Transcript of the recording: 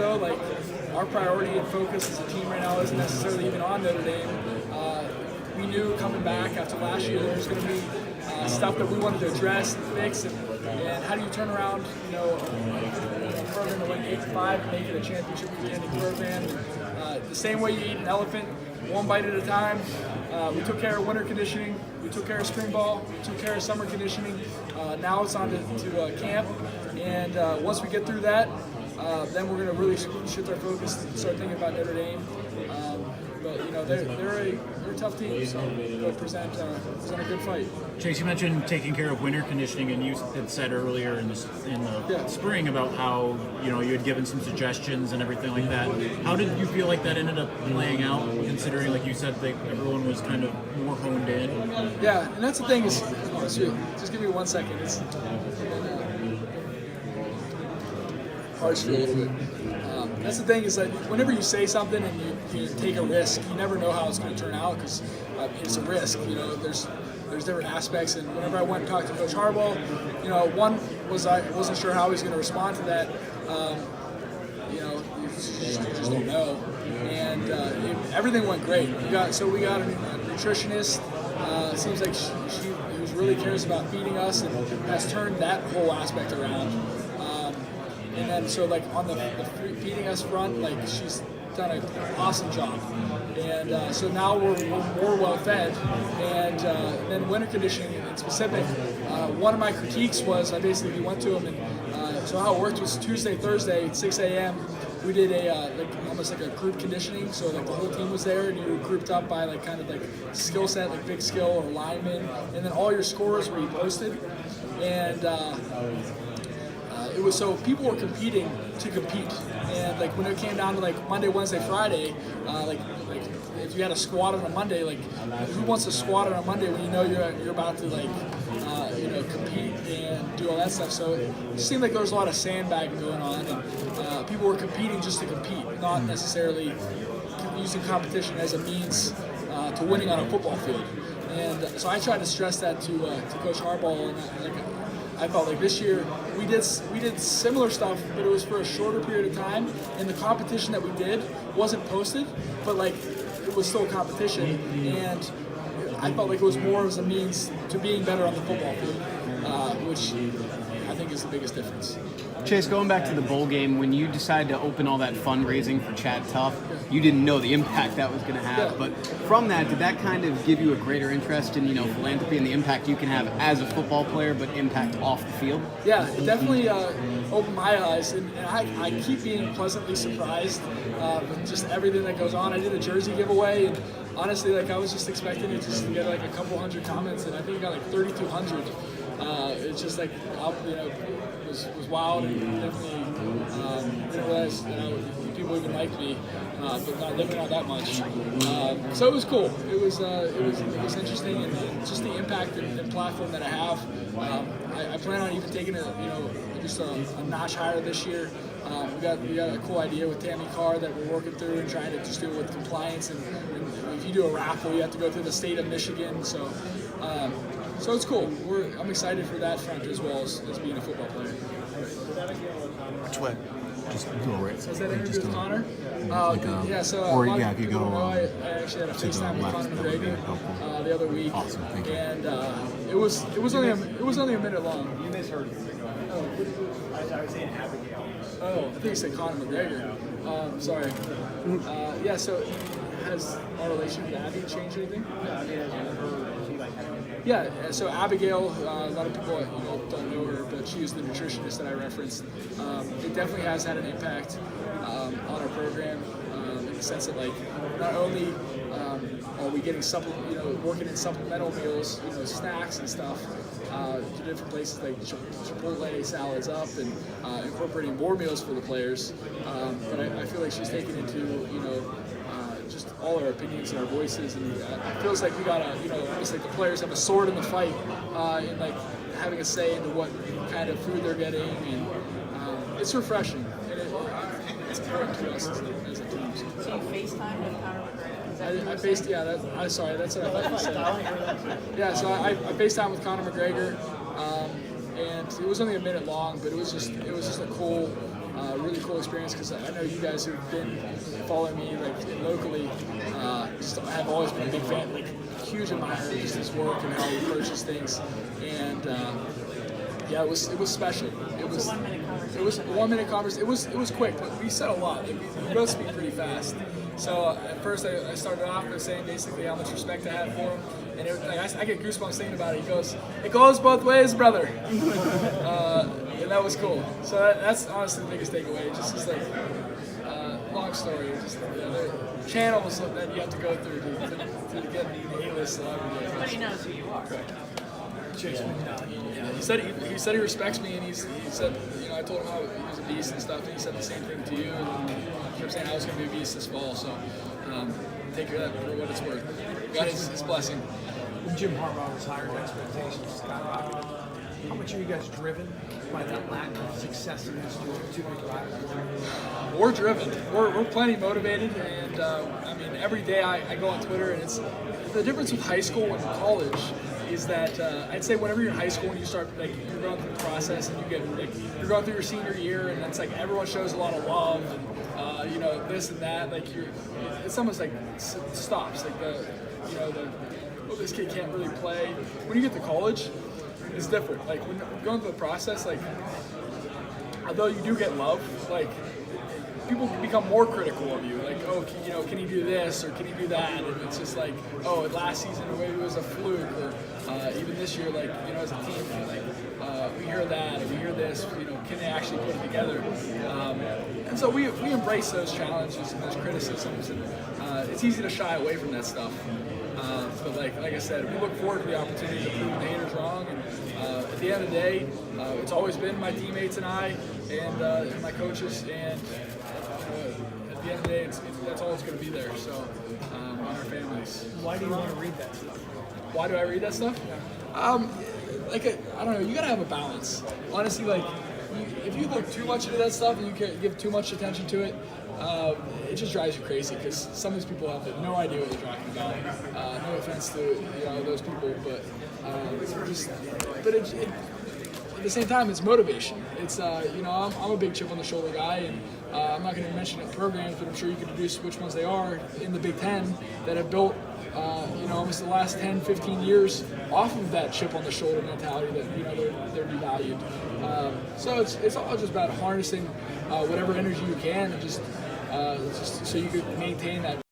though, like our priority and focus as a team right now isn't necessarily even on Notre Dame. We knew coming back after last year there was going to be stuff that we wanted to address and fix, and how do you turn around, a program that went 8-5 and make it a championship contending program. The same way you eat an elephant, one bite at a time. We took care of winter conditioning, we took care of spring ball, we took care of summer conditioning. Now it's on to camp, and once we get through that, then we're going to really shift our focus and start thinking about Notre Dame. But they're a tough team, so they'll present a good fight. Chase, you mentioned taking care of winter conditioning, and you had said earlier in the spring about how you had given some suggestions and everything like that. How did you feel like that ended up playing out, considering, like you said, that everyone was kind of more honed in? Yeah, and that's the thing is, just give me 1 second. Hearts feel a little bit. That's the thing is that whenever you say something and you take a risk, you never know how it's going to turn out because it's a risk. There's different aspects, and whenever I went and talked to Coach Harbaugh, one was I wasn't sure how he was going to respond to that. You just don't know, and everything went great. We got a nutritionist. Seems like she really cares about feeding us and has turned that whole aspect around. And then, so like on the feeding us front, like she's done an awesome job. And so now we're more well fed. And then winter conditioning in specific, one of my critiques was I basically went to him, and so how it worked was Tuesday, Thursday, 6 a.m. We did almost like a group conditioning. So like the whole team was there, and you were grouped up by like kind of like skill set, like big skill or linemen, and then all your scores were posted. And it was so people were competing to compete, and like when it came down to like Monday, Wednesday, Friday, like if you had a squat on a Monday, like who wants to squat on a Monday when you're about to compete and do all that stuff? So it seemed like there was a lot of sandbagging going on, and people were competing just to compete, not necessarily using competition as a means to winning on a football field. And so I tried to stress that to Coach Harbaugh, and I felt like this year we did similar stuff, but it was for a shorter period of time, and the competition that we did wasn't posted, but like it was still a competition, and I felt like it was more as a means to being better on the football field, which I think is the biggest difference. Chase, going back to the bowl game, when you decided to open all that fundraising for Chad Tuff, you didn't know the impact that was going to have. But from that, did that kind of give you a greater interest in, philanthropy and the impact you can have as a football player, but impact off the field? Yeah, it definitely opened my eyes, and I keep being pleasantly surprised with just everything that goes on. I did a jersey giveaway, and honestly, like I was just expecting it just to get like a couple hundred comments, and I think I got like 3,200. It's just like it was wild, and definitely didn't realize people even liked me, but not living out that much. So it was cool. It was interesting, and just the impact and platform that I have. I plan on even taking it just a notch higher this year. We got a cool idea with Tammy Carr that we're working through and trying to just do it with compliance. And if you do a raffle, you have to go through the state of Michigan. So it's cool. I'm excited for that front as well as being a football player. Which way? Just go right. So is that interview with Connor? If you go. I actually had a FaceTime with Conor McGregor the other week. Awesome, thank you. And it was only a minute long. You misheard me. I was saying Abigail. Oh, I think you said Conor McGregor. Sorry. So has our relation with Abby changed anything? Yeah, so Abigail, a lot of people don't know her, but she is the nutritionist that I referenced. It definitely has had an impact on our program in the sense that like not only are we getting working in supplemental meals, snacks and stuff to different places like Chipotle salads up and incorporating more meals for the players. But I feel like she's taken into just all our opinions and our voices, and it feels like we gotta, it's like the players have a sword in the fight, and like having a say into what kind of food they're getting, and it's refreshing, and it's important to us as a team. So you FaceTime with Conor McGregor? That's what I thought you said. Yeah, so I FaceTime with Conor McGregor, and it was only a minute long, but it was just a cool really cool experience because I know you guys who've been following me like locally just have always been a big fan, like huge admirer of just his work and how he approaches things. And yeah, it was special. It was 1 minute conversation. It was quick, but we said a lot. Like, we both speak pretty fast. So at first I started off by saying basically how much respect I had for him, and I get goosebumps thinking about it. He goes, "It goes both ways, brother," and that was cool. So that's honestly the biggest takeaway. Just is like long story. Just the channels that you have to go through to get the A-list celebrity. Everybody knows who you are. Yeah, he said he respects me, and he said, I told him how he was a beast and stuff, and he said the same thing to you, and he kept saying I was going to be a beast this fall, so take that for what it's worth. God is his blessing. When Jim Harbaugh was hired, expectations skyrocketed. How much are you guys driven by that lack of success in these two big rivals? We're driven. We're plenty motivated, and I mean, every day I go on Twitter, and it's the difference with high school and college is that I'd say whenever you're in high school and you start like you're going through the process and you get like you're going through your senior year and it's like everyone shows a lot of love and this and that, like it's almost like stops, like this kid can't really play. When you get to college, it's different. Like when you're going through the process, like although you do get love, like people become more critical of you. Like, oh, can he do this or can he do that? And it's just like, oh, last season or maybe it was a fluke, or even this year, like as a team, like we hear that and we hear this. Can they actually put it together? And so we embrace those challenges and those criticisms, and it's easy to shy away from that stuff. But like I said, we look forward to the opportunity to prove the haters wrong. And at the end of the day, it's always been my teammates and I, and my coaches, and at the end of the day, that's all it's going to be there. So, and our families. Why do you want to read that stuff? Why do I read that stuff? I don't know. You got to have a balance. Honestly, like if you look too much into that stuff and you give too much attention to it, it just drives you crazy because some of these people have no idea what they're talking about. No offense to those people, but at the same time, it's motivation. It's I'm a big chip on the shoulder guy, and I'm not going to mention programs, but I'm sure you can deduce which ones they are in the Big Ten that have built almost the last 10, 15 years off of that chip on the shoulder mentality that they're devalued. So it's all just about harnessing whatever energy you can, and just so you can maintain that